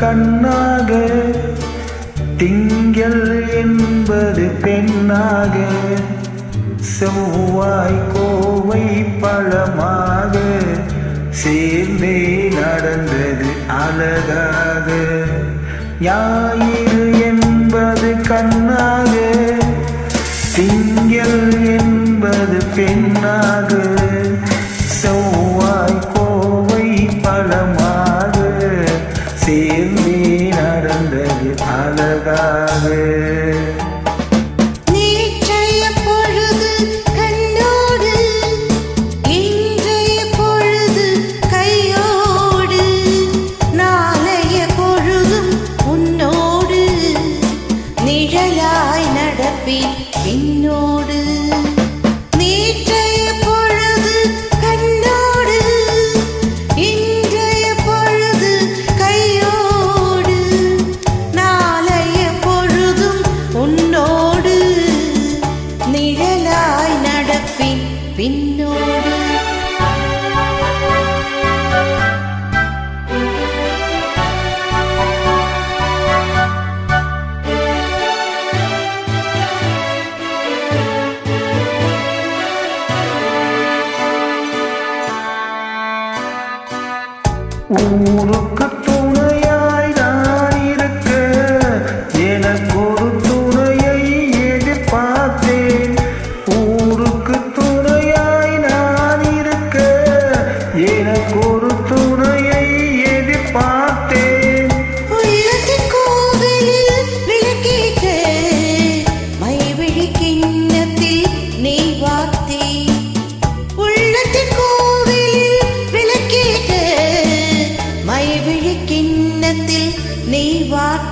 கண்ணாக, திங்கள் என்பது பெண்ணாக, செவ்வாய் கோவை பழமாக சேர்ந்தே நடந்தது அழகாக. ஞாயிறு என்பது கண்ணாக, திங்கள் என்பது பெண்ணாக, செவ்வாய் கோவை பழமாக சேர்ந்தே நடந்தது அழகாக. என்னோடு நேற்றைய பொழுது கண்ணோடு, இன்றைய பொழுது கையோடு, நாளைய பொழுதும் உன்னோடு நிழலாய் நடப்பேன் பின்னோடு. ஊருக்கு துணையாய் நான் இருக்க, எனக்கு ஒரு துணையை எதிர்பார்த்தேன். ஊருக்கு துணையாய் நான் இருக்க, எனக்கு ஒரு துணையை எதிர்பார்த்தேன். உள்ளத்தின் கோவிலில் விளக்கேற்ற மைவிழி கிண்ணத்தில் நெய் வார்த்தேன். உள்ளத்தின் கோவிலில் விளக்கேற்ற மைவிழி கிண்ணத்தில் நெய் வார்த்தேன்.